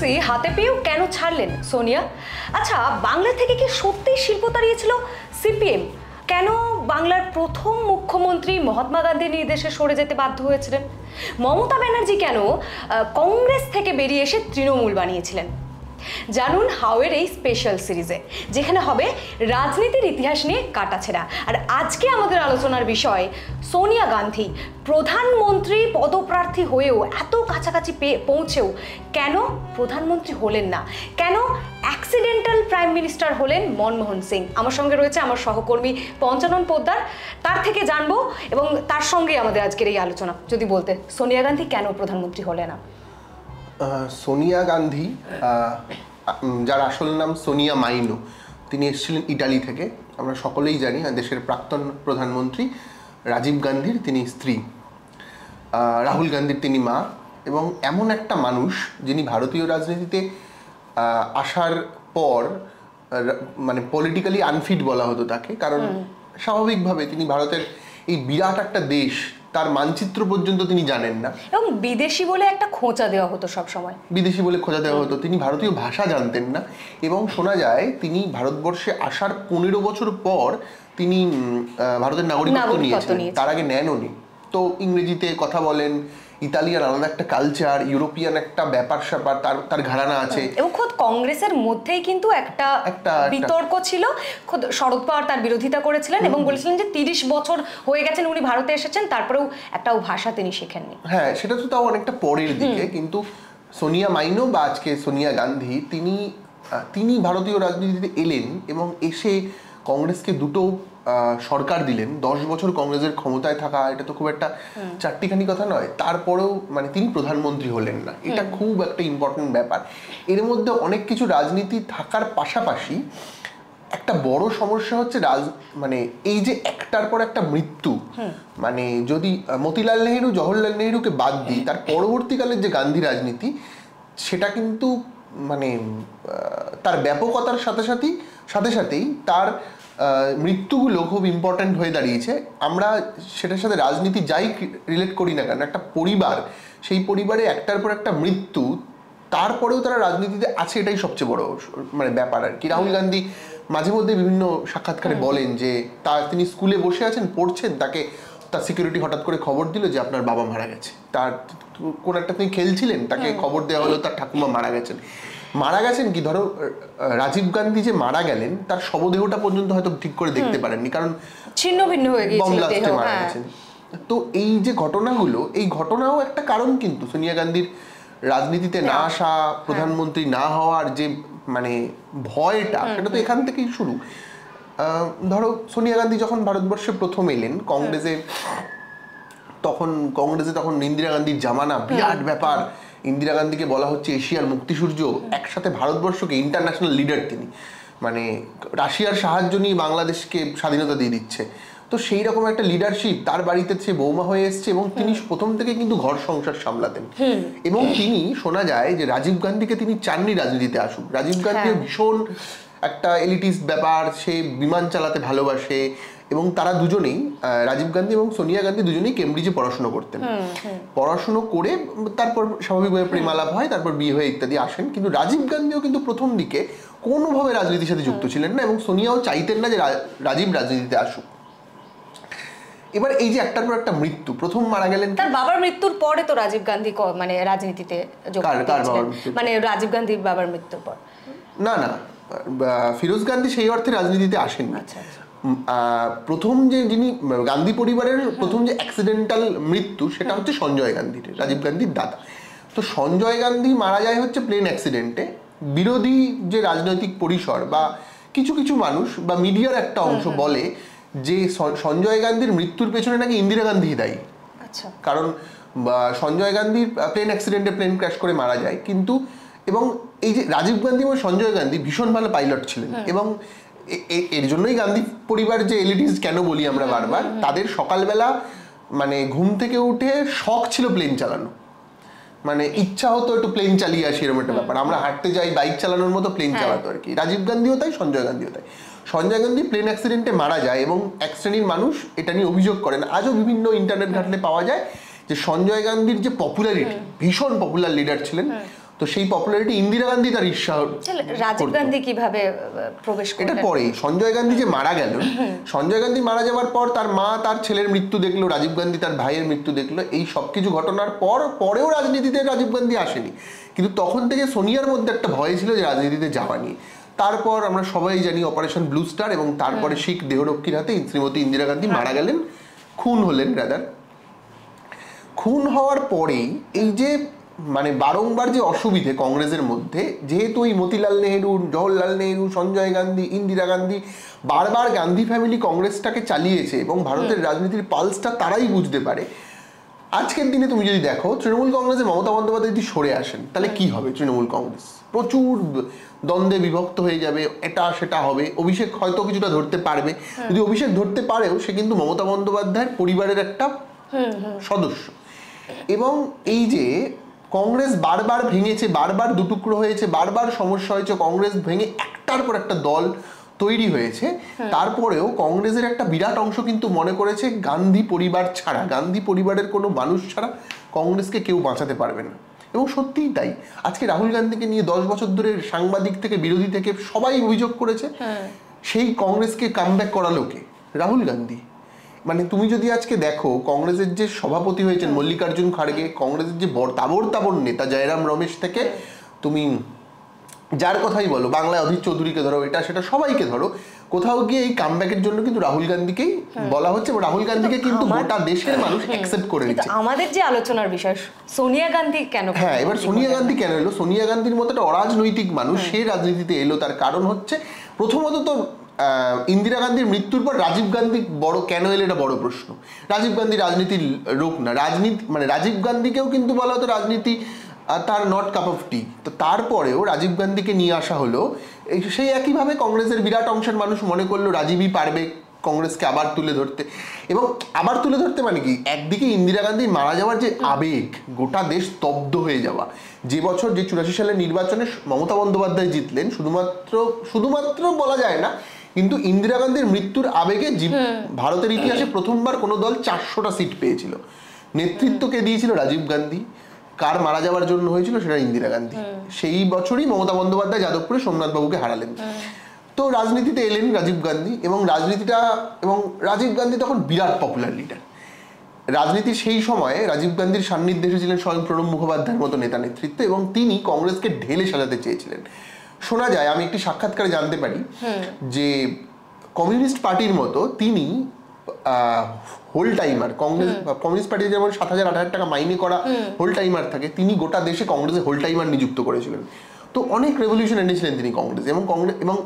Democracy হাতে পেয়েও কেন ছাড়লেন সোনিয়া? আচ্ছা, বাংলা থেকে কি সত্যিই শিল্প তাড়িয়েছিল সিপিএম? কেন বাংলার প্রথম মুখ্যমন্ত্রী মহাত্মা গান্ধীর নির্দেশে সরে যেতে বাধ্য হয়েছিলেন? মমতা ব্যানার্জি কেন কংগ্রেস থেকে বেরিয়ে এসে তৃণমূল বানিয়েছিলেন? জানুন হাওয়ের এই স্পেশাল সিরিজে, যেখানে হবে রাজনীতির ইতিহাস নিয়ে কাটাছেঁড়া। আর আজকে আমাদের আলোচনার বিষয় সোনিয়া গান্ধী প্রধানমন্ত্রী পদপ্রার্থী হয়েও এত কাছাকাছি পৌঁছেও কেন প্রধানমন্ত্রী হলেন না, কেন অ্যাক্সিডেন্টাল প্রাইম মিনিস্টার হলেন মনমোহন সিং। আমার সঙ্গে রয়েছে আমার সহকর্মী পঞ্চানন পোদ্দার, তার থেকে জানবো এবং তার সঙ্গে আমাদের আজকের এই আলোচনা। যদি বলতে, সোনিয়া গান্ধী কেন প্রধানমন্ত্রী হলে না? সোনিয়া গান্ধী, যার আসল নাম সোনিয়া মাইনো, তিনি এসেছিলেন ইটালি থেকে। আমরা সকলেই জানি দেশের প্রাক্তন প্রধানমন্ত্রী রাজীব গান্ধীর তিনি স্ত্রী, রাহুল গান্ধীর তিনি মা, এবং এমন একটা মানুষ যিনি ভারতীয় রাজনীতিতে আসার পর মানে পলিটিক্যালি আনফিট বলা হতো তাকে, কারণ স্বাভাবিকভাবে তিনি ভারতের এই বিরাট একটা দেশ, তার মানচিত্র পর্যন্ত তিনি জানেন না, এবং বিদেশি বলে একটা খোঁচা দেওয়া হতো সব সময়, বিদেশি বলে খোঁজা দেওয়া হতো। তিনি ভারতীয় ভাষা জানতেন না, এবং শোনা যায় তিনি ভারতবর্ষে আসার 15 বছর পর তিনি ভারতের নাগরিকত্ব নিয়েছেন, তার আগে নেননি। তো ইংরেজিতে কথা বলেন, ইতালিয়ান আলাদা একটা কালচার, ইউরোপিয়ান একটা ব্যাপার স্যাপার তার ঘরানা আছে। এবং খোদ কংগ্রেসের মধ্যেই কিন্তু একটা বিতর্ক ছিল। খোদ শরদ পাওয়ার তার বিরোধিতা করেছিলেন এবং বলেছিলেন যে 30 বছর হয়ে গেছেন উনি ভারতে এসেছেন, তারপরেও একটাও ভাষা তিনি শেখেননি। হ্যাঁ, সেটা তো তাও অনেকটা পরের দিকে। কিন্তু সোনিয়া মাইনো বা আজকে সোনিয়া গান্ধী, তিনি ভারতীয় রাজনীতিতে এলেন এবং এসে কংগ্রেসকে দুটো সরকার দিলেন। 10 বছর কংগ্রেসের ক্ষমতায় থাকা, এটা তো খুব একটা চারটিখানি কথা নয়। তারপরেও মানে তিনি প্রধানমন্ত্রী হলেন না, এটা খুব একটা ইম্পর্টেন্ট ব্যাপার। এর মধ্যে অনেক কিছু রাজনীতি থাকার পাশাপাশি একটা বড় সমস্যা হচ্ছে মানে এই যে একটার পর একটা মৃত্যু, মানে যদি মতিলাল নেহেরু, জওহরলাল নেহেরুকে বাদ দিই, তার পরবর্তীকালের যে গান্ধী রাজনীতি, সেটা কিন্তু মানে তার ব্যাপকতার সাথে সাথেই তার মৃত্যুগুলো খুব ইম্পর্ট্যান্ট হয়ে দাঁড়িয়েছে। আমরা সেটার সাথে রাজনীতি যাই রিলেট করি না কেন, একটা পরিবার, সেই পরিবারে একটার পর একটা মৃত্যু, তারপরেও তারা রাজনীতিতে আছে, এটাই সবচেয়ে বড় মানে ব্যাপার আর কি। রাহুল গান্ধী মাঝে মধ্যে বিভিন্ন সাক্ষাৎকারে বলেন যে তিনি স্কুলে বসে আছেন, পড়ছেন, তার সিকিউরিটি হঠাৎ করে খবর দিল যে আপনার বাবা মারা গেছে। তার কোন একটা তিনি খেলছিলেন, তাকে খবর দেওয়া হলো তার ঠাকুমা মারা গেছেন কি, ধরো রাজীব গান্ধী যে মারা গেলেন, তার শবদেহটা পর্যন্ত হয়তো ঠিক করে দেখতে পারেননি, কারণ ছিন্ন ভিন্ন হয়ে গিয়েছিল দেহ। মারা গেছেন। তো এই যে ঘটনাগুলো, এই ঘটনাও একটা কারণ কিন্তু সোনিয়া গান্ধীর রাজনীতিতে না আসা, প্রধানমন্ত্রী না হওয়ার যে মানে ভয়টা, সেটা তো এখান থেকেই শুরু। ধরো সোনিয়া গান্ধী যখন ভারতবর্ষে প্রথম এলেন, কংগ্রেসে তখন ইন্দিরা গান্ধীর জামানা, বিরাট ব্যাপার। ইন্দিরা গান্ধীকে বলা হচ্ছে এশিয়ার মুক্তিসূর্য, একসাথে ভারতবর্ষকে ইন্টারন্যাশনাল লিডার তিনি, মানে রাশিয়ার সাহায্য নিয়ে বাংলাদেশকে স্বাধীনতা দিয়ে দিচ্ছে। তো সেই রকম একটা লিডারশিপ, তার বাড়িতে সে বৌমা হয়ে এসছে, এবং তিনি প্রথম থেকে কিন্তু ঘর সংসার সামলাতেন। এবং তিনি, শোনা যায় যে রাজীব গান্ধীকে তিনি চাননি রাজনীতিতে আসুক। রাজীব গান্ধী ভীষণ একটা এলিটিস্ট ব্যাপার, সে বিমান চালাতে ভালোবাসে, এবং তারা দুজনেই, রাজীব গান্ধী এবং সোনিয়া গান্ধী দুজনেই কেমব্রিজে পড়াশোনা করতেন। পড়াশুনো করে তারপর স্বাভাবিকভাবে প্রেমালাপ হয়, তারপর বিয়ে হয়ে ইত্যাদি আসেন। কিন্তু রাজীব গান্ধীও কিন্তু প্রথম দিকে কোনোভাবে রাজনীতির সাথে যুক্ত ছিলেন না, এবং সোনিয়াও চাইতেন না যে রাজীব রাজনীতিতে আসুক। এবার এই যে একটার পর একটা মৃত্যু, প্রথম মারা গেলেন তার বাবার মৃত্যুর পরে, তো রাজীব গান্ধী মানে রাজনীতিতে মানে রাজীব গান্ধীর বাবার মৃত্যুর পর না, ফিরোজ গান্ধী সেই অর্থে রাজনীতিতে আসেন। প্রথম যিনি গান্ধী পরিবারের প্রথম যে অ্যাক্সিডেন্টাল মৃত্যু, সেটা হচ্ছে সঞ্জয় গান্ধীর, রাজীব গান্ধীর দাদা। তো সঞ্জয় গান্ধী মারা যায় হচ্ছে প্লেন অ্যাক্সিডেন্টে। বিরোধী যে রাজনৈতিক পরিসর বা কিছু মানুষ বা মিডিয়ার একটা অংশ বলে যে সঞ্জয় গান্ধীর মৃত্যুর পেছনে নাকি ইন্দিরা গান্ধী দায়ী। কারণ সঞ্জয় গান্ধী প্লেন অ্যাক্সিডেন্টে, প্লেন ক্র্যাশ করে মারা যায়। কিন্তু এবং এই যে রাজীব গান্ধী এবং সঞ্জয় গান্ধী ভীষণ ভালো পাইলট ছিলেন, এবং এর জন্যই গান্ধী পরিবার যে এলিটিস কেন বলি আমরা বারবার, তাদের সকালবেলা মানে ঘুম থেকে উঠে শখ ছিল প্লেন চালানো, মানে ইচ্ছা হতো একটু প্লেন চালিয়ে আসি, এরকম একটা ব্যাপার। আমরা হাঁটতে যাই, বাইক চালানোর মতো প্লেন চালাতো আর কি। রাজীব গান্ধীও তাই, সঞ্জয় গান্ধীও তাই। সঞ্জয় গান্ধী প্লেন অ্যাক্সিডেন্টে মারা যায়, এবং এক শ্রেণীর মানুষ এটা নিয়ে অভিযোগ করেন, আজও বিভিন্ন ইন্টারনেট ঘাটলে পাওয়া যায়, যে সঞ্জয় গান্ধীর যে পপুলারিটি, ভীষণ পপুলার লিডার ছিলেন, তো সেই পপুলারিটি ইন্দিরা গান্ধী তার ঈর্ষা রাজীব গান্ধী কিভাবে প্রবেশ করলেন? এটা পরেই সঞ্জয় গান্ধী যে মারা গেল, সঞ্জয় গান্ধী মারা যাওয়ার পর তার মা তার ছেলের মৃত্যু দেখলো, রাজীব গান্ধী তার ভাইয়ের মৃত্যু দেখলো, এই সব কিছু ঘটনার পরেও রাজনীতিতে রাজীব গান্ধী আসেনি, কিন্তু তখন থেকে সোনিয়ার মধ্যে একটা ভয় ছিল যে রাজনীতিতে যাওয়া নিয়ে। তারপর আমরা সবাই জানি অপারেশন ব্লু স্টার, এবং তারপরে শিখ দেহরক্ষীর হাতে শ্রীমতী ইন্দিরা গান্ধী মারা গেলেন, খুন হলেন রাদার। খুন হওয়ার পরেই এই যে মানে বারংবার যে অসুবিধে কংগ্রেসের মধ্যে, যেহেতু ওই মতিলাল নেহেরু, জওহরলাল নেহেরু, সঞ্জয় গান্ধী, ইন্দিরা গান্ধী বারবার গান্ধী ফ্যামিলি কংগ্রেসটাকে চালিয়েছে এবং ভারতের রাজনীতির পালসটা তারাই বুঝতে পারে। আজকের দিনে তুমি যদি দেখো তৃণমূল কংগ্রেসে মমতা বন্দ্যোপাধ্যায় যদি সরে আসেন তাহলে কি হবে? তৃণমূল কংগ্রেস প্রচুর দ্বন্দ্বে বিভক্ত হয়ে যাবে, এটা সেটা হবে। অভিষেক হয়তো কিছুটা ধরতে পারবে, যদি অভিষেক ধরতে পারেও সে কিন্তু মমতা বন্দ্যোপাধ্যায়ের পরিবারের একটা সদস্য। এবং এই যে কংগ্রেস বারবার ভেঙেছে, বারবার দুটুকরো হয়েছে, বারবার সমস্যা হয়েছে, কংগ্রেস ভেঙে একটার পর একটা দল তৈরি হয়েছে, তারপরেও কংগ্রেসের একটা বিরাট অংশ কিন্তু মনে করেছে গান্ধী পরিবার ছাড়া, গান্ধী পরিবারের কোনো মানুষ ছাড়া কংগ্রেসকে কেউ বাঁচাতে পারবে না। এবং সত্যিই তাই। আজকে রাহুল গান্ধীকে নিয়ে 10 বছর ধরে সাংবাদিক থেকে বিরোধী থেকে সবাই অভিযোগ করেছে, সেই কংগ্রেসকে কামব্যাক করালো কে? রাহুল গান্ধী। মানে তুমি যদি আজকে দেখো কংগ্রেসের যে সভাপতি হয়েছেন মল্লিকার্জুন খাড়গে, কংগ্রেসের যে তাবড় নেতা জয়রাম রমেশ থেকে তুমি যার কথাই বলো, বাংলায় অধীর চৌধুরীকে ধরো, এটা সেটা সবাইকে ধরো, কোথাও গিয়ে এই কামব্যাকের জন্য কিন্তু রাহুল গান্ধীকেই বলা হচ্ছে, এবং রাহুল গান্ধীকে কিন্তু গোটা দেশের মানুষ অ্যাকসেপ্ট করে নিচ্ছে। আমাদের যে আলোচনার বিষয় সোনিয়া গান্ধী কেন? হ্যাঁ, এবার সোনিয়া গান্ধী কেন এলো? সোনিয়া গান্ধীর মতো একটা অরাজনৈতিক মানুষ সে রাজনীতিতে এলো, তার কারণ হচ্ছে প্রথমত তো ইন্দিরা গান্ধীর মৃত্যুর পর রাজীব গান্ধী বড় কেন এলো, এটা বড় প্রশ্ন। রাজীব গান্ধী রাজনীতির লোক না, রাজনীতি মানে রাজীব গান্ধীকেও কিন্তু বলা হতো রাজনীতি তার নট কাপ অফ টি। তো তারপরেও রাজীব গান্ধীকে নিয়ে আসা হলো, সেই একইভাবে কংগ্রেসের বিরাট অংশের মানুষ মনে করলো রাজীবই পারবে কংগ্রেসকে আবার তুলে ধরতে। এবং আবার তুলে ধরতে মানে কি, একদিকে ইন্দিরা গান্ধীর মারা যাওয়ার যে আবেগ, গোটা দেশ স্তব্ধ হয়ে যাওয়া, যে বছর যে 84 সালের নির্বাচনে মমতা বন্দ্যোপাধ্যায় জিতলেন, শুধুমাত্র বলা যায় না, কিন্তু ইন্দিরা গান্ধীর মৃত্যুর আবেগে ভারতের ইতিহাসে প্রথমবার কোনো দল 400টা সিট পেয়েছিল। নেতৃত্বকে দিয়েছিল রাজীব গান্ধী, কার মারা যাওয়ার জন্য হয়েছিল সেটা ইন্দিরা গান্ধী। সেই বছরই মমতা বন্দ্যোপাধ্যায় যাদবপুরে সোমনাথ বাবুকে হারালেন। তো রাজনীতিতে এলেন রাজীব গান্ধী, এবং রাজীব গান্ধী তখন বিরাট পপুলার লিডার। রাজনীতির সেই সময়ে রাজীব গান্ধীর সান্নিধ্যে এসেছিলেন স্বয়ং প্রণব মুখোপাধ্যায়ের মতো নেতা নেতৃত্ব, এবং তিনি কংগ্রেসকে ঢেলে সাজাতে চেয়েছিলেন। শোনা যায়, আমি একটি সাক্ষাৎকারে জানতে পারি যে কমিউনিস্ট পার্টির মতো তিনি হোল টাইমার, কমিউনিস্ট পার্টি যেমন 7,000 8,000 টাকা মাইনে করা হোল টাইমার থাকে, তিনি গোটা দেশে কংগ্রেসে হোল টাইমার নিযুক্ত করেছিলেন। তো অনেক রেভলিউশন এনেছিলেন তিনি কংগ্রেস, এবং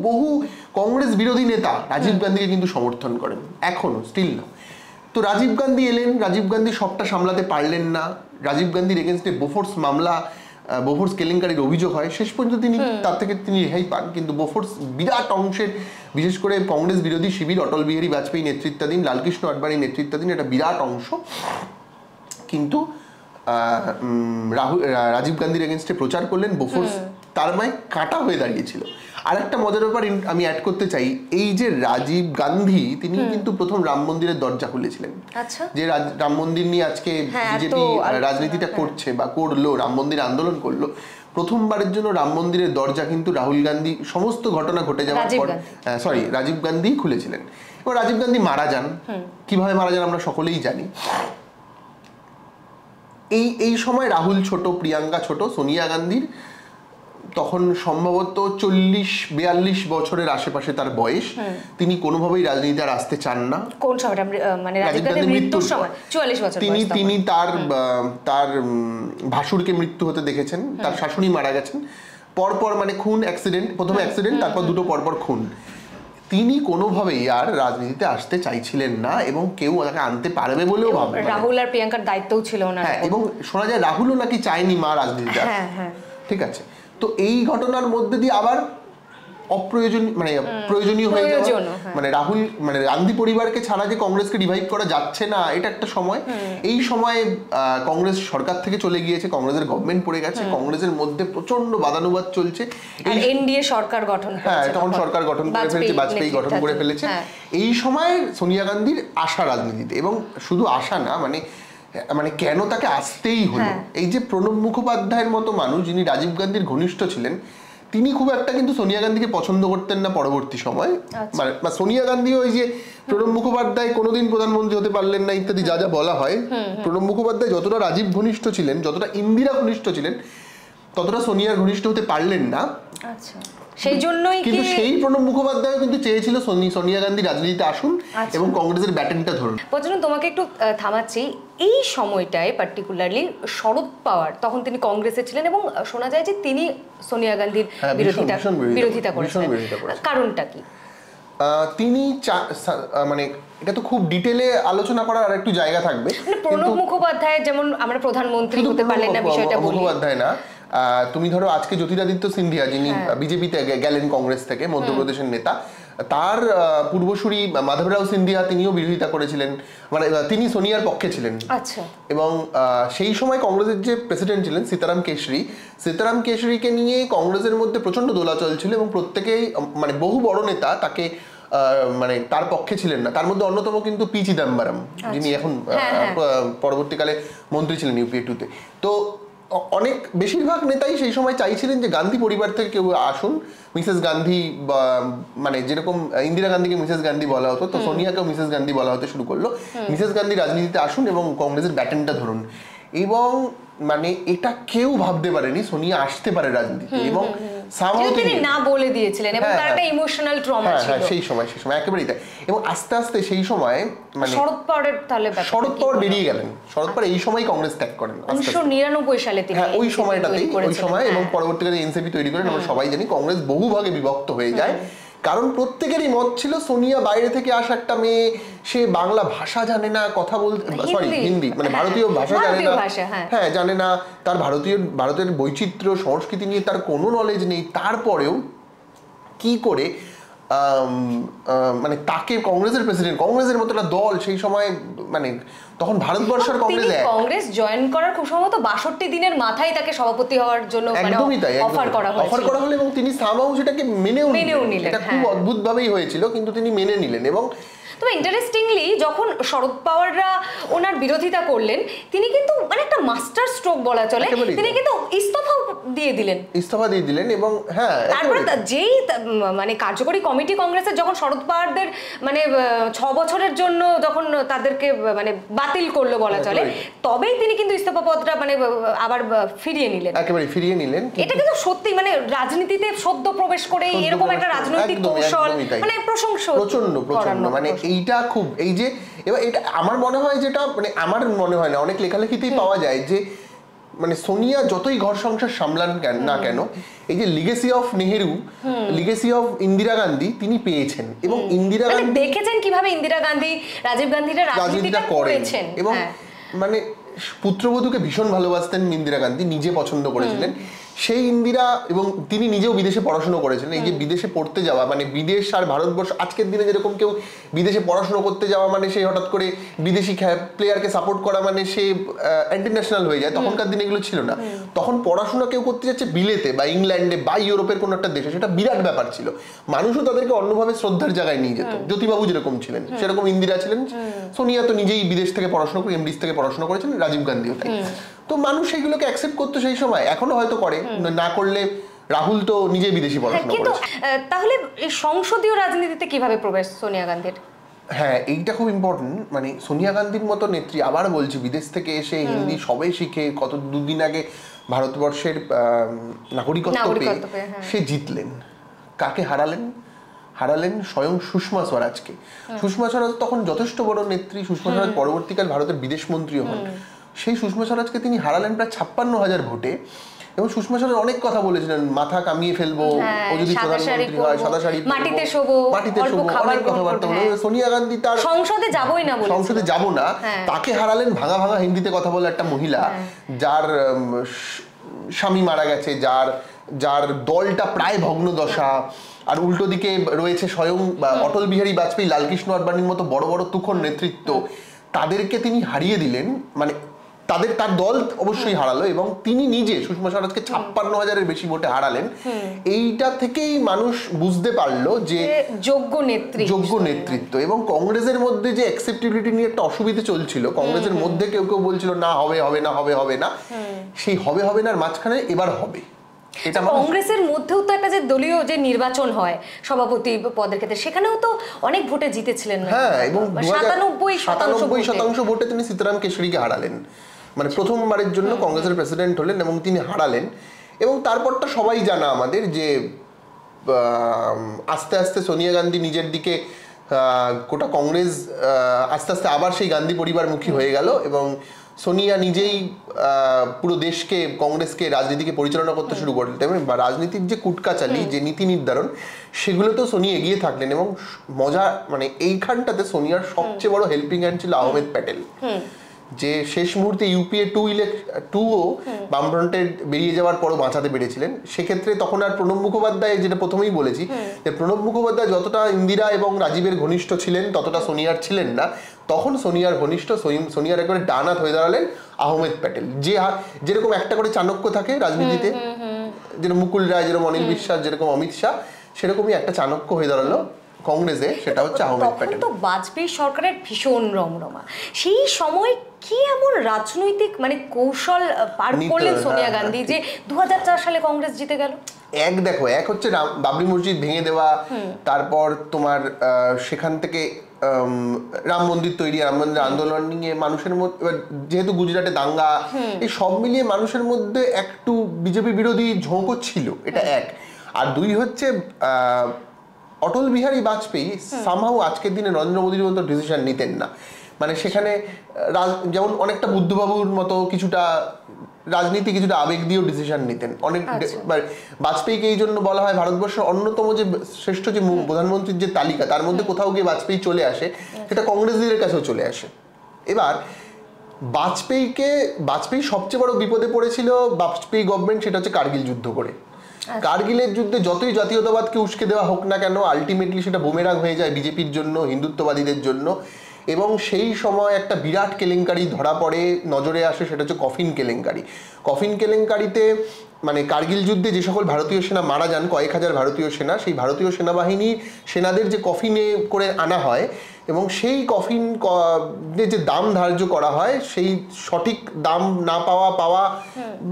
বহু কংগ্রেস বিরোধী নেতা রাজীব গান্ধীকে কিন্তু সমর্থন করেন, এখনো স্টিল না। তো রাজীব গান্ধী এলেন, রাজীব গান্ধী সবটা সামলাতে পারলেন না, রাজীব গান্ধীর এগেনস্টে বোফোর্স মামলা, বোফোর্স কেলেঙ্কারির অভিযোগ হয়, শেষ পর্যন্ত তার থেকে তিনি রেহাই পান। কিন্তু বোফোর্স বিরাট অংশের, বিশেষ করে কংগ্রেস বিরোধী শিবির, অটল বিহারী বাজপেয়ী নেতৃত্বাধীন, লালকৃষ্ণ আডবাণী নেতৃত্বাধীন একটা বিরাট অংশ কিন্তু রাজীব গান্ধীর এগেনস্টে প্রচার করলেন। বোফোর্স তার মায় কাঁটা হয়ে দাঁড়িয়েছিল। আর একটা মজার ব্যাপার আমি অ্যাড করতে চাই, এই যে রাজীব গান্ধী, তিনি কিন্তু প্রথম রাম মন্দিরের দরজা খুলেছিলেন। যে রাম মন্দির নিয়ে আজকে বিজেপি রাজনীতিটা করছে বা করলো, রাম মন্দির আন্দোলন করলো, প্রথমবারের জন্য রাম মন্দিরের দরজা কিন্তু রাহুল গান্ধী, সমস্ত ঘটনা ঘটে যাওয়ার পর রাজীব গান্ধী খুলেছিলেন। এবং রাজীব গান্ধী মারা যান। কিভাবে মারা যান আমরা সকলেই জানি। এই সময় রাহুল ছোট, প্রিয়াঙ্কা ছোট, সোনিয়া গান্ধীর তখন সম্ভবত 40-42 বছরের আশেপাশে তার বয়স। তিনি কোনোভাবেই রাজনীতিতে আর আসতে চান না। কোন সময়টা? মানে রাজীব গান্ধীর মৃত্যুর সময় 44 বছর তিনি তার ভাসুরকে মৃত্যু হতে দেখেছেন, তার শাশুড়ি মারা গেছেন পরপর, মানে খুন, অ্যাক্সিডেন্ট, প্রথমে অ্যাক্সিডেন্ট, তারপর দুটো পরপর খুন। তিনি কোনোভাবেই আর রাজনীতিতে আসতে চাইছিলেন না, এবং কেউ তাকে আনতে পারবে বলেও ভাবলেন। রাহুল আর প্রিয়াঙ্কার দায়িত্বও ছিল না। হ্যাঁ, এবং শোনা যায় রাহুলও নাকি চায়নি মা রাজনীতিতে। ঠিক আছে, তো এই ঘটনার মধ্যে দিয়ে আবার প্রয়োজনীয় হয়ে যাওয়া, মানে রাহুল, মানে গান্ধী পরিবারকে ছাড়া যে কংগ্রেসকে রিভাইভ করা যাচ্ছে না, এটা একটা সময়। এই সময় কংগ্রেস সরকার থেকে চলে গিয়েছে, কংগ্রেসের গভর্নমেন্ট পড়ে গেছে, কংগ্রেসের মধ্যে প্রচন্ড বাদানুবাদ চলছে। এনডিএ সরকার গঠন, হ্যাঁ, তখন সরকার গঠন করে ফেলেছে, বাজপেয়ী গঠন করে ফেলেছে। এই সময় সোনিয়া গান্ধীর আশা রাজনীতিতে, এবং শুধু আশা না, মানে মানে কেন তাকে আসতেই হলো। এই যে প্রণব মুখোপাধ্যায়ের মতো মানুষ যিনি রাজীব গান্ধীর ঘনিষ্ঠ ছিলেন, তিনি খুব একটা কিন্তু সোনিয়া গান্ধীকে পছন্দ করতেন না পরবর্তী সময়। মানে সোনিয়া গান্ধী ওই যে প্রণব মুখোপাধ্যায় কোনোদিন প্রধানমন্ত্রী হতে পারলেন না ইত্যাদি যা যা বলা হয়, প্রণব মুখোপাধ্যায় যতটা রাজীব ঘনিষ্ঠ ছিলেন, যতটা ইন্দিরা ঘনিষ্ঠ ছিলেন, ততটা সোনিয়ার ঘনিষ্ঠ হতে পারলেন না। আচ্ছা, সেই জন্যই কিন্তু সেই প্রণব মুখোপাধ্যায় কিন্তু চেয়েছিল সোনিয়া গান্ধী রাজনীতিতে আসুন এবং কংগ্রেসের ব্যাটনটা ধরুন। বলছিলাম তোমাকে একটু থামাচ্ছি, এই সময়টায় পার্টিকুলারলি শরদ পাওয়ার তখন তিনি কংগ্রেসে ছিলেন এবং শোনা যায় যে তিনি সোনিয়া গান্ধীর বিরোধিতা করেছেন, কারণটা কি? তিনি মানে এটা তো খুব ডিটেলে আলোচনা করার আর একটু জায়গা থাকবে। প্রণব মুখোপাধ্যায় যেমন আমরা প্রধানমন্ত্রী হতে পারলেন না বিষয়টা বলি। মুখোপাধ্যায় না, তুমি ধরো আজকে জ্যোতিরাদিত্য সিন্ধিয়া যিনি বিজেপিতে গেলেন কংগ্রেস থেকে, মধ্যপ্রদেশের নেতা, তার পূর্বসূরি মাধবরাও সিন্ধিয়া তিনিও বিরোধিতা করেছিলেন, মানে তিনি সোনিয়ার পক্ষে ছিলেন। আচ্ছা। এবং সেই সময় কংগ্রেসের যে প্রেসিডেন্ট ছিলেন সীতারাম কেশরীকে নিয়ে কংগ্রেসের মধ্যে প্রচন্ড দোলাচল ছিল এবং প্রত্যেকেই মানে বহু বড় নেতা তাকে মানে তার পক্ষে ছিলেন না। তার মধ্যে অন্যতম কিন্তু পি চিদাম্বরম, যিনি এখন পরবর্তীকালে মন্ত্রী ছিলেন ইউপিএ 2-তে। তো অনেক বেশিরভাগ নেতাই সেই সময় চাইছিলেন যে গান্ধী পরিবার থেকে কেউ আসুন, মিসেস গান্ধী, মানে যেরকম ইন্দিরা গান্ধীকে মিসেস গান্ধী বলা হতো, তো সোনিয়াকেও মিসেস গান্ধী বলা হতে শুরু করলো। মিসেস গান্ধী রাজনীতিতে আসুন এবং কংগ্রেসের ব্যাটনটা ধরুন। এবং মানে এটা কেউ ভাবতে পারেনি সোনিয়া আসতে পারে রাজনীতিতে, এবং তিনি না বলে দিয়েছিলেন এবং তার একটা ইমোশনাল ট্রমা ছিল সেই সময় একেবারেই তাই। এবং আস্তে আস্তে সেই সময় মানে শরদ পাওয়ার বেরিয়ে গেলেন। শরদ পাওয়ার এই সময় কংগ্রেস ত্যাগ করেন 1999 সালে তিনি। ওই সময়টাতেই, ওই সময়, এবং পরবর্তীকালে এনসিপি তৈরি করেন। আমরা সবাই জানি কংগ্রেস বহু ভাগে বিভক্ত হয়ে যায়, কারণ প্রত্যেকেরই মত ছিল সোনিয়া বাইরে থেকে আসা একটা মেয়ে, সে বাংলা ভাষা জানে না, কথা বলতে, সরি হিন্দি, মানে ভারতীয় ভাষা জানে না, হ্যাঁ জানে না, তার ভারতের বৈচিত্র্য সংস্কৃতি নিয়ে তার কোনো নলেজ নেই, তারপরেও কি করে মানে তাকে কংগ্রেসের প্রেসিডেন্ট, কংগ্রেসের মতো একটা দল সেই সময়, মানে তখন ভারতবর্ষের কংগ্রেস জয়েন করার খুব সম্ভবত 62 দিনের মাথায় তাকে সভাপতি হওয়ার জন্য অফার করা হলো, এবং তিনি সামাও সেটাকে মেনেও নিলেন। এটা খুব অদ্ভুত ভাবেই হয়েছিল, কিন্তু তিনি মেনে নিলেন। এবং তবে ইন্টারেস্টিংলি যখন শরদ পাওয়াররা ওনার বিরোধিতা করলেন, তিনি কিন্তু মানে একটা মাস্টার স্ট্রোক বলা চলে, তিনি কিন্তু ইস্তফা দিয়ে দিলেন। এবং হ্যাঁ, তারপরে যেই মানে কার্যকরী কমিটি কংগ্রেসের যখন শরদ পাওয়ারদের মানে 6 বছরের জন্য যখন তাদেরকে মানে বাতিল করলো বলা চলে, তবেই তিনি কিন্তু ইস্তফা পত্রটা মানে আবার ফিরিয়ে নিলেন। এটা কিন্তু সত্যি মানে রাজনীতিতে সদ্য প্রবেশ করে এরকম একটা রাজনৈতিক কৌশল, মানে প্রচন্ড মানে এইটা খুব, এই যে এবার এটা আমার মনে হয়, যেটা মানে আমার মনে হয় না, অনেক লেখালেখিতেই পাওয়া যায় যে মানে সোনিয়া যতই ঘর সংসার সামলান না কেন, এই যে legacy of Nehru, legacy of Indira Gandhi তিনি পেয়েছেন। এবং ইন্দিরা গান্ধী দেখেছেন কিভাবে ইন্দিরা গান্ধী রাজীব গান্ধীরা রাজনীতিটা করেছেন, এবং মানে পুত্রবধূকে ভীষণ ভালোবাসতেন ইন্দিরা গান্ধী, নিজে পছন্দ করেছিলেন সেই ইন্দিরা, এবং তিনি নিজেও বিদেশে পড়াশোনা করেছিলেন। এই যে বিদেশে পড়তে যাওয়া, মানে বিদেশ আর ভারতবর্ষ, আজকের দিনে যেরকম কেউ বিদেশে পড়াশোনা করতে যাওয়া মানে সে হঠাৎ করে বিদেশি প্লেয়ারকে সাপোর্ট করা মানে সে ইন্টারন্যাশনাল হয়ে যায়, তখনকার দিনে এগুলো ছিল না। তখন পড়াশোনা কেউ করতে যাচ্ছে বিলেতে বা ইংল্যান্ডে বা ইউরোপের কোনো একটা দেশে, সেটা বিরাট ব্যাপার ছিল। মানুষও তাদেরকে অন্যভাবে শ্রদ্ধার জায়গায় নিয়ে যেত। জ্যোতিবাবু যেরকম ছিলেন সেরকম ইন্দিরা ছিলেন। সোনিয়া তো নিজেই বিদেশ থেকে পড়াশোনা করে, এমডিএস থেকে পড়াশোনা করেছেন, রাজীব গান্ধীও তাই। তো মানুষ এগুলোকে অ্যাকসেপ্ট করতো সেই সময়, এখনো হয়তো করে, না করলে রাহুল তো নিজে বিদেশি পড়াশোনা করেছে। তাহলে এই সংসদীয় রাজনীতিতে কিভাবে প্রবেশ সোনিয়া গান্ধীর? হ্যাঁ, এইটা খুব ইম্পর্টেন্ট। মানে সোনিয়া গান্ধীর মতো নেত্রী, আবার বলছি, বিদেশ থেকে এসে হিন্দি সবে শিখে কত দুদিন আগে ভারতবর্ষের নাগরিকত্ব পেয়ে সে জিতলেন। কাকে হারালেন? স্বয়ং সুষমা স্বরাজকে। সুষমা স্বরাজ তখন যথেষ্ট বড় নেত্রী। সুষমা স্বরাজ পরবর্তীকাল ভারতের বিদেশ মন্ত্রীও হন। সেই সুষমা স্বরাজকে তিনি হারালেন প্রায় 56,000 ভোটে। এবং সুষমা স্বরাজ অনেক কথা বলেছিলেন, মাথা কামিয়ে ফেলবো ও যদি প্রধানমন্ত্রী হয়, সাদা শাড়ি মাটিতে শোবো, অনেক কথাবার্তা বলে। সোনিয়া গান্ধী তার সংসদে যাবো না, তাকে হারালেন ভাঙা হিন্দিতে কথা বলে একটা মহিলা, যার স্বামী মারা গেছে, যার দলটা প্রায় ভগ্নদশা, আর উল্টো দিকে রয়েছে স্বয়ং অটল বিহারী বাজপেয়ী, লালকৃষ্ণ আডবাণীর মতো বড় বড় তুখোড় নেতৃত্ব, তাদেরকে তিনি হারিয়ে দিলেন। মানে তার দল অবশ্যই হারালো এবং তিনি নিজে সুষমা স্বরাজকে 56,000-এর বেশি ভোটে হারালেন। এইটা থেকেই মানুষ বুঝতে পারলো যে যোগ্য নেতৃত্ব এবং কংগ্রেসের মধ্যে যে অ্যাকসেপ্টেবিলিটি নিয়ে একটা অসুবিধা চলছিল, কংগ্রেসের মধ্যে কেউ কেউ বলছিল না হবে না, সেই হবে নার মাঝখানে এবার হবে। এটা কংগ্রেসের মধ্যেও তো একটা যে দলীয় যে নির্বাচন হয় সভাপতি পদের ক্ষেত্রে, সেখানেও তো অনেক ভোটে জিতেছিলেন। হ্যাঁ, এবং 97% ভোটে তিনি সীতারাম কেশরীকে হারালেন, মানে প্রথমবারের জন্য কংগ্রেসের প্রেসিডেন্ট হলেন এবং তিনি হারালেন। এবং তারপরটা সবাই জানা আমাদের যে আস্তে আস্তে সোনিয়া গান্ধী নিজের দিকে, গোটা কংগ্রেস আস্তে আস্তে আবার সেই গান্ধী পরিবারমুখী হয়ে গেল এবং সোনিয়া নিজেই পুরো দেশকে, কংগ্রেসকে, রাজনীতিকে পরিচালনা করতে শুরু করলেন এবং রাজনীতির যে কুটকাচালি, যে নীতি নির্ধারণ, সেগুলোতেও সোনিয়া এগিয়ে থাকলেন। এবং মজা মানে এইখানটাতে সোনিয়ার সবচেয়ে বড় হেল্পিং হ্যান্ড ছিল আহমেদ প্যাটেল, যে শেষ মুহূর্তে ইউপিএ 2ও বামফ্রন্টের বেরিয়ে যাওয়ার পরও বাঁচাতে পেরেছিলেন। সেক্ষেত্রে তখন আর প্রণব মুখোপাধ্যায়, যেটা প্রথমেই বলেছি যে প্রণব মুখোপাধ্যায় যতটা ইন্দিরা এবং রাজীবের ঘনিষ্ঠ ছিলেন ততটা সোনিয়ার ছিলেন না। তখন সোনিয়ার ঘনিষ্ঠ, সোনিয়ার একবারে ডান হাত হয়ে দাঁড়ালেন আহমেদ প্যাটেল, যেরকম একটা করে চাণক্য থাকে রাজনীতিতে, যেরকম মুকুল রায়, যেরকম অনিল বিশ্বাস, যেরকম অমিত শাহ, সেরকমই একটা চাণক্য হয়ে দাঁড়ালো কংগ্রেসে, সেটা হচ্ছে আহমেদ প্যাটেল। তো বাজপেয়ী সরকারের ভীষণ রমরমা, সেই সময় কি এমন রাজনৈতিক মানে কৌশল পার করলেন সোনিয়া গান্ধী যে 2004 সালে কংগ্রেস জিতে গেল? এক হচ্ছে বাবরি মসজিদ ভেঙে দেওয়া, তারপর তোমার সেখান থেকে রাম মন্দির তৈরি, রাম মন্দির আন্দোলন নিয়ে মানুষের মধ্যে, যেহেতু গুজরাটে দাঙ্গা, এই সব মিলিয়ে মানুষের মধ্যে একটু বিজেপি বিরোধী ঝোঁকও ছিল, এটা এক। আর দুই হচ্ছে অটল বিহারী বাজপেয়ী সামহাউ আজকের দিনে নরেন্দ্র মোদীর মতো ডিসিশন নিতেন না। মানে সেখানে যেমন অনেকটা বুদ্ধবাবুর মতো কিছুটা রাজনীতি, কিছুটা আবেগ দিয়েও ডিসিশন নিতেন অনেক। বাজপেয়ীকে এই জন্য বলা হয় ভারতবর্ষের অন্যতম যে শ্রেষ্ঠ যে প্রধানমন্ত্রীর যে তালিকা, তার মধ্যে কোথাও গিয়ে বাজপেয়ী চলে আসে, সেটা কংগ্রেসীদের কাছেও চলে আসে। এবার বাজপেয়ী সবচেয়ে বড় বিপদে পড়েছিল বাজপেয়ী গভর্নমেন্ট, সেটা হচ্ছে কার্গিল যুদ্ধ করে। কার্গিলের যুদ্ধে যতই জাতীয়তাবাদকে উস্কে দেওয়া হোক না কেন, আলটিমেটলি সেটা বুমেরাং হয়ে যায় বিজেপির জন্য, হিন্দুত্ববাদীদের জন্য। এবং সেই সময় একটা বিরাট কেলেঙ্কারি ধরা পড়ে, নজরে আসে, সেটা হচ্ছে কফিন কেলেঙ্কারি। কফিন কেলেঙ্কারিতে মানে কার্গিল যুদ্ধে যে সকল ভারতীয় সেনা মারা যান, কয়েক হাজার ভারতীয় সেনা, সেই ভারতীয় সেনাবাহিনীর সেনাদের যে কফিনে করে আনা হয় এবং সেই কফিন যে দাম ধার্য করা হয়, সেই সঠিক দাম না পাওয়া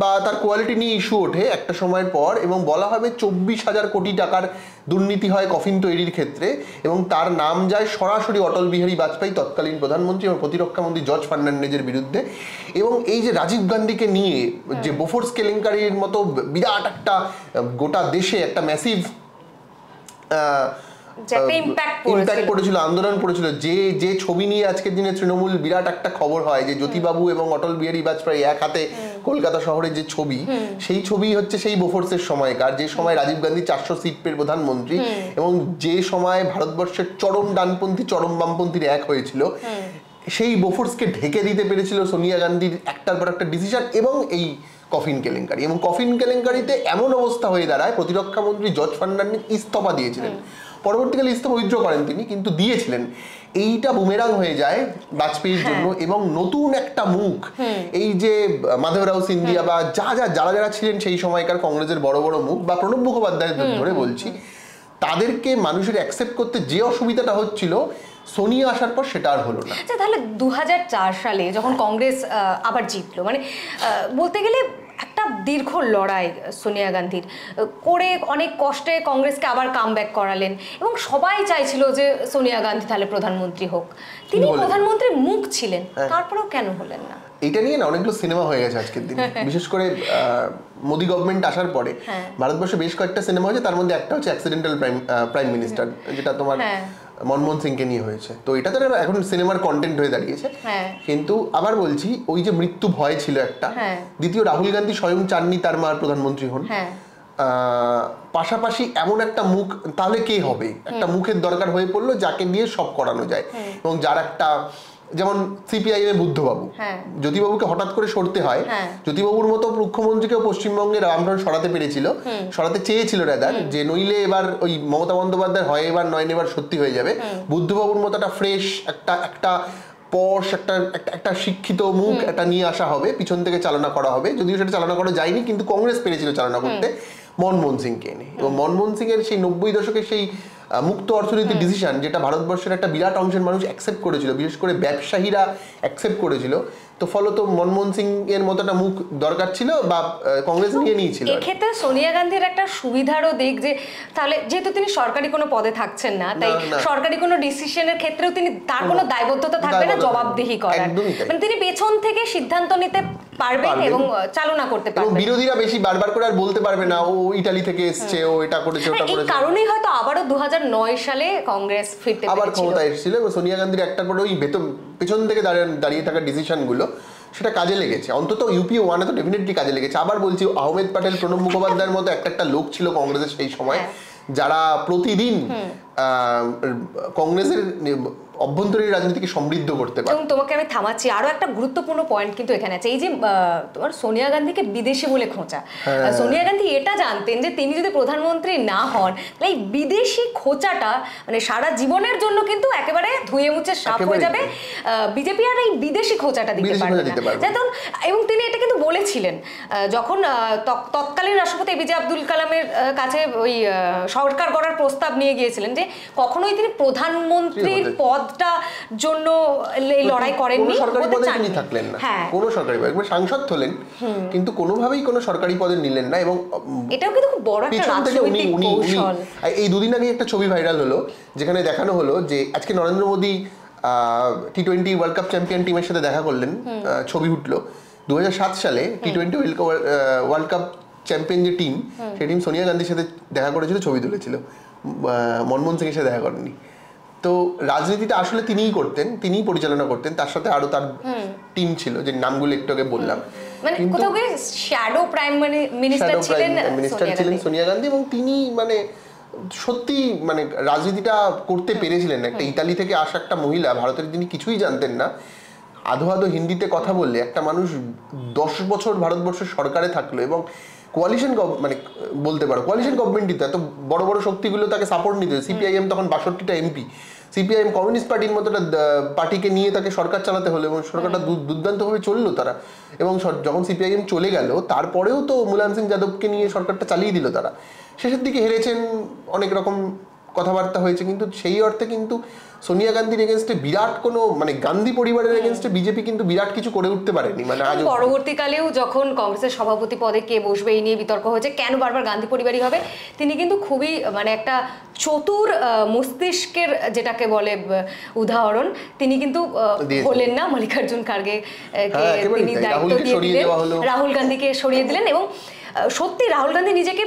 বা তার কোয়ালিটি নিয়ে ইস্যু ওঠে একটা সময়ের পর, এবং বলা হবে 24,000 কোটি টাকার দুর্নীতি হয় কফিন তৈরির ক্ষেত্রে, এবং তার নাম যায় সরাসরি অটল বিহারী বাজপেয়ী, তৎকালীন প্রধানমন্ত্রী এবং প্রতিরক্ষা মন্ত্রী জর্জ ফার্নান্ডেজের বিরুদ্ধে। এবং এই যে রাজীব গান্ধীকে নিয়ে যে বোফোর্স কেলেঙ্কারির মতো বিরাট একটা গোটা দেশে একটা ম্যাসিভ ইম্প্যাক্ট পড়েছিল, আন্দোলন পড়েছিল, যে ছবি নিয়ে আজকের দিনে তৃণমূল বিরাট একটা খবর হয় যে জ্যোতিবাবু এবং অটল বিহারী বাজপেয়ী এক হাতে কলকাতা শহরের যে ছবি, সেই ছবি হচ্ছে সেই বোফোর্সের সময়কার, যে সময় রাজীব গান্ধী 400 সিট পেয়ে প্রধানমন্ত্রী এবং যে সময় ভারতবর্ষের চরম ডানপন্থী চরম বামপন্থীর এক হয়েছিল। সেই বোফোর্সকে ঢেকে দিতে পেরেছিল সোনিয়া গান্ধীর একটার পর একটা ডিসিশন এবং এই কফিন কেলেঙ্কারি। এবং কফিন কেলেঙ্কারিতে এমন অবস্থা হয়ে দাঁড়ায়, প্রতিরক্ষা মন্ত্রী জর্জ ফার্নান্ডেজ ইস্তফা দিয়েছিলেন, পরবর্তীকালে ইস্তফা উইথড্র করেন তিনি, কিন্তু দিয়েছিলেন। এইটা বুমেরাং হয়ে যায় বাজপেয়ীর জন্য এবং নতুন একটা মুখ, এই যে মাধবরাও সিন্ধিয়া বা যারা ছিলেন সেই সময়কার কংগ্রেসের বড় বড় মুখ, বা প্রণব মুখোপাধ্যায় ধরে বলছি, তাদেরকে মানুষের অ্যাকসেপ্ট করতে যে অসুবিধাটা হচ্ছিল, সোনিয়া আসার পর সেটা আর হলো না। আচ্ছা, তাহলে 2004 সালে যখন কংগ্রেস আবার জিতলো, মানে বলতে গেলে একটা দীর্ঘ লড়াই সোনিয়া গান্ধীর করে, অনেক কষ্টে কংগ্রেসকে আবার কামব্যাক করালেন এবং সবাই চাইছিল যে সোনিয়া গান্ধী তাহলে প্রধানমন্ত্রী হোক। তিনি প্রধানমন্ত্রীর মুখ ছিলেন, তারপরেও কেন হলেন না? এটা নিয়ে না অনেকগুলো সিনেমা হয়ে গেছে আজকের দিনে, বিশেষ করে মোদি গভর্নমেন্ট আসার পরে ভারতবর্ষে বেশ কয়েকটা সিনেমা হয়েছে, তার মধ্যে একটা হচ্ছে অ্যাক্সিডেন্টাল প্রাইম মিনিস্টার, যেটা তোমার মনমোহন সিংকে নিয়ে হয়েছে। তো এটা তো এখন সিনেমার কন্টেন্ট হয়ে দাঁড়িয়েছে। কিন্তু আবার বলছি, ওই যে মৃত্যু ভয় ছিল একটা, দ্বিতীয় রাহুল গান্ধী স্বয়ং চাননি তার মার প্রধানমন্ত্রী হন, পাশাপাশি এমন একটা মুখ তাহলে কে হবে, একটা মুখের দরকার হয়ে পড়লো যাকে দিয়ে সব করানো যায়। এবং যার একটা, যেমন সিপিআইএম এ বুদ্ধবাবু, জ্যোতিবাবুকে হঠাৎ করে সরতে হয়, জ্যোতিবাবুর মতো মুখ্যমন্ত্রীকেও পশ্চিমবঙ্গের বামফ্রন্ট সরাতে চেয়েছিল রাদার, যে নইলে এবার ওই মমতা বন্দ্যোপাধ্যায় হয় এবার নয় এবার সত্যি হয়ে যাবে। বুদ্ধবাবুর মতো একটা ফ্রেশ একটা পশ একটা শিক্ষিত মুখ একটা নিয়ে আসা হবে, পিছন থেকে চালনা করা হবে, যদিও সেটা চালনা করা যায়নি, কিন্তু কংগ্রেস পেরেছিল চালনা করতে মনমোহন সিংকে এনে। এবং মনমোহন সিং এর সেই 90 দশকের সেই মুক্ত অর্থনীতির ডিসিশন, যেটা ভারতবর্ষের একটা বিরাট অংশের মানুষ অ্যাকসেপ্ট করেছিল, বিশেষ করে ব্যবসায়ীরা অ্যাকসেপ্ট করেছিল, তো ফলত মনমোহন সিং এর মতো একটা মুখ দরকার ছিল বা কংগ্রেস নিয়ে নিয়েছিল। এক্ষেত্রে সোনিয়া গান্ধীর একটা সুবিধারও দিক যে তাহলে যেহেতু তিনি সরকারি কোনো পদে থাকছেন না, তাই সরকারি কোনো ডিসিশনের ক্ষেত্রেও তিনি তার কোনো দায়বদ্ধতা থাকবে না জবাবদিহি করার, মানে তিনি পেছন থেকে সিদ্ধান্ত নিতে পারবেন এবং চালনা করতে পারবেন। বিরোধীরা বেশি বারবার করে আর বলতে পারবে না ও ইতালি থেকে এসেছে, ও এটা করেছে ওটা করেছে। এই কারণেই হয়তো আবারও 2009 সালে কংগ্রেস ফিরতে পেরেছিল, আবার ক্ষমতায় এসেছিল এবং সোনিয়া গান্ধীর একটার পর ওই পেছন থেকে দাঁড়িয়ে থাকা ডিসিশনগুলো সেটা কাজে লেগেছে, অন্তত ইউপিএ 1-এ তো ডেফিনেটলি কাজে লেগেছে। আবার বলছি, আহমেদ প্যাটেল, প্রণব মুখোপাধ্যায়ের মতো একটা লোক ছিল কংগ্রেসের সেই সময়, যারা প্রতিদিন কংগ্রেসের অভ্যন্তরীণ রাজনীতিকে সমৃদ্ধ করতে পারে। এবং তোমাকে আমি থামাচ্ছি, আরো একটা গুরুত্বপূর্ণ পয়েন্ট কিন্তু এখানে আছে, এই যে তোমার সোনিয়া গান্ধীকে বিদেশি বলে খোঁচা। সোনিয়া গান্ধী এটা জানতেন যে তিনি যদি প্রধানমন্ত্রী না হন তাহলে এই বিদেশি খোঁচাটা মানে সারা জীবনের জন্য কিন্তু একেবারে ধুয়ে মুছে সাফ হয়ে যাবে, বিজেপি আর এই বিদেশি খোঁচাটা দিতে পারবে না। এবং তিনি এটা কিন্তু বলেছিলেন যখন তৎকালীন রাষ্ট্রপতি এপিজে আব্দুল কালামের কাছে ওই সরকার গড়ার প্রস্তাব নিয়ে গিয়েছিলেন, যে কখনোই তিনি প্রধানমন্ত্রীর পদ জন্য লড়াই করেননি, সরকারি পদে তিনি থাকলেন না, কোনো সরকারি পদে সাংসদ হলেন, কিন্তু কোনোভাবেই কোনো সরকারি পদে নিলেন না। এবং এটাও কিন্তু খুব বড় একটা রাজনৈতিক কৌশল। এই দুদিন আগে একটা ছবি ভাইরাল হলো, যেখানে দেখানো হলো যে আজকে Narendra Modi T20 world cup champion টিমের সাথে দেখা করলেন, ছবি উঠলো 2007 সালে T20 ওয়ার্ল্ড কাপ চ্যাম্পিয়ন যে টিম, সেই টিম সোনিয়া গান্ধীর সাথে দেখা করেছিল, ছবি তুলেছিল, মনমোহন সিং এর সাথে দেখা করেননি। তো রাজনীতিটা আসলে তিনিই করতেন, তিনিই পরিচালনা করতেন, তার সাথে আরো তার টিম ছিল যে নামগুলো একটু আগে বললাম। মানে কোথাও গিয়ে শ্যাডো প্রাইম মিনিস্টার ছিলেন সোনিয়া গান্ধী, এবং তিনি মানে সত্যি মানে রাজনীতিটা করতে পেরেছিলেন। একটা ইতালি থেকে আসা একটা মহিলা, ভারতের যিনি কিছুই জানতেন না, আধো আধো হিন্দিতে কথা বললে একটা মানুষ 10 বছর ভারতবর্ষের সরকারে থাকলো, এবং কোয়ালিশন মানে বলতে পারো কোয়ালিশন গভর্নমেন্টই তো, এত বড় বড় শক্তিগুলো তাকে সাপোর্ট নিতে, সিপিআইএম তখন 62টা এমপি, সিপিআইএম কমিউনিস্ট পার্টির মতো একটা পার্টিকে নিয়ে তাকে সরকার চালাতে হলো, এবং সরকারটা দুর্দান্তভাবে চললো তারা। এবং যখন সিপিআইএম চলে গেল, তারপরেও তো মুলায়ম সিং যাদবকে নিয়ে সরকারটা চালিয়ে দিল তারা। শেষের দিকে হেরেছেন, অনেক রকম কথাবার্তা হয়েছে, কিন্তু সেই অর্থে কিন্তু সোনিয়া গান্ধীর এগেনস্টে বিরাট কোনো মানে গান্ধী পরিবারের এগেনস্টে বিজেপি কিন্তু বিরাট কিছু করে উঠতে পারেনি। মানে আজ পরবর্তীকালেও যখন কংগ্রেসের সভাপতি পদে কে বসবে এই নিয়ে বিতর্ক হয়েছে, কেন বারবার গান্ধী পরিবারই হবে, তিনি কিন্তু খুবই মানে একটা চতুর মস্তিষ্কের যেটাকে বলে উদাহরণ, তিনি কিন্তু হলেন না। মল্লিকার্জুন খার্গে তিনি দায়িত্ব দিয়ে দিলেন, রাহুল গান্ধীকে সরিয়ে দিলেন, এবং সত্যি রাহুল গান্ধী নিজেকে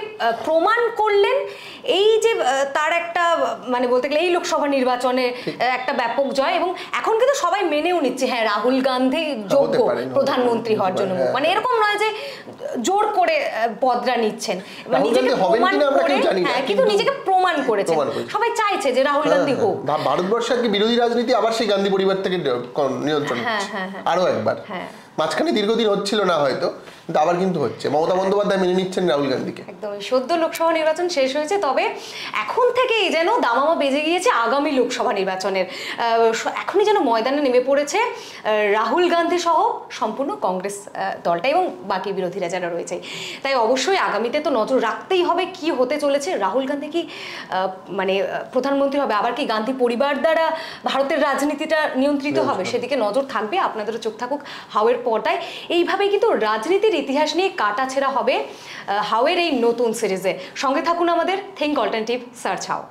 প্রমাণ করলেন। এই যে তার একটা মানে বলতে গেলে এই লোকসভা নির্বাচনে একটা ব্যাপক জয়, এবং এখন কিন্তু সবাই মেনেও নিচ্ছে হ্যাঁ রাহুল গান্ধী যোগ্য প্রধানমন্ত্রী হওয়ার জন্য। মানে এরকম নয় যে জোর করে পদটা নিচ্ছেন, নিজেকে প্রমাণ করে, হ্যাঁ কিন্তু নিজেকে প্রমাণ করেছেন, সবাই চাইছে যে রাহুল গান্ধী হোক। ভারতবর্ষের কি বিরোধী রাজনীতি আবার সেই গান্ধী পরিবার থেকে নিয়ন্ত্রণ আরো একবার, মাঝখানে দীর্ঘদিন হচ্ছিল না হয়তো, কিন্তু আবার কিন্তু হচ্ছে। মমতা বন্দ্যোপাধ্যায় মেনে নিচ্ছেন রাহুল গান্ধীকে। একদম সদ্য লোকসভা নির্বাচন শেষ হয়েছে, তবে এখন থেকেই যেন দামামা বেজে গিয়েছে আগামী লোকসভা নির্বাচনের। এখনই যেন ময়দানে নেমে পড়েছে রাহুল গান্ধী সহ সম্পূর্ণ কংগ্রেস দলটা এবং বাকি বিরোধীরা যারা রয়েছে। তাই অবশ্যই আগামীতে তো নজর রাখতেই হবে কি হতে চলেছে। রাহুল গান্ধী কি মানে প্রধানমন্ত্রী হবে, আবার কি গান্ধী পরিবার দ্বারা ভারতের রাজনীতিটা নিয়ন্ত্রিত হবে, সেদিকে নজর থাকবে। আপনাদেরও চোখ থাকুক হাওয়ের পর্দায়। এইভাবেই কিন্তু রাজনীতির ইতিহাস নিয়ে কাটাছেঁড়া হবে হাওয়ের এই নতুন সিরিজে। সঙ্গে থাকুন আমাদের থিঙ্ক অল্টারনেটিভ সার্চ হাও।